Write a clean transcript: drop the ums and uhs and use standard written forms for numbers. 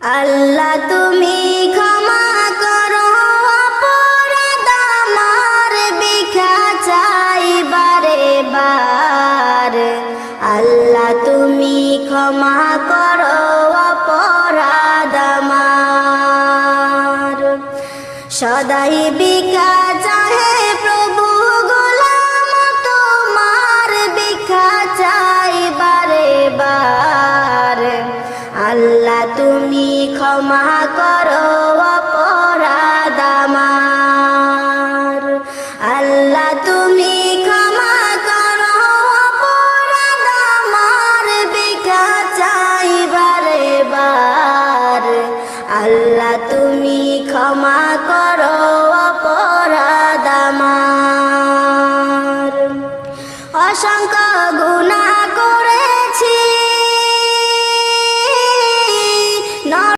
আল্লাহ তুমি ক্ষমা করো অপরাধ আমার, ভিক্ষা চাই বারে বার। আল্লাহ তুমি ক্ষমা করো অপরাধ আমার। সদাই ভিক্ষা চাহে প্রভু, গোলাম তোমার, ভিক্ষা চাই বারে বার। আল্লাহ তুমি ক্ষমা করো অপরাধ আমার। আল্লাহ তুমি ক্ষমা করো অপরাধ আমার, ভিক্ষা চাই বারে বার। আল্লাহ তুমি ক্ষমা করো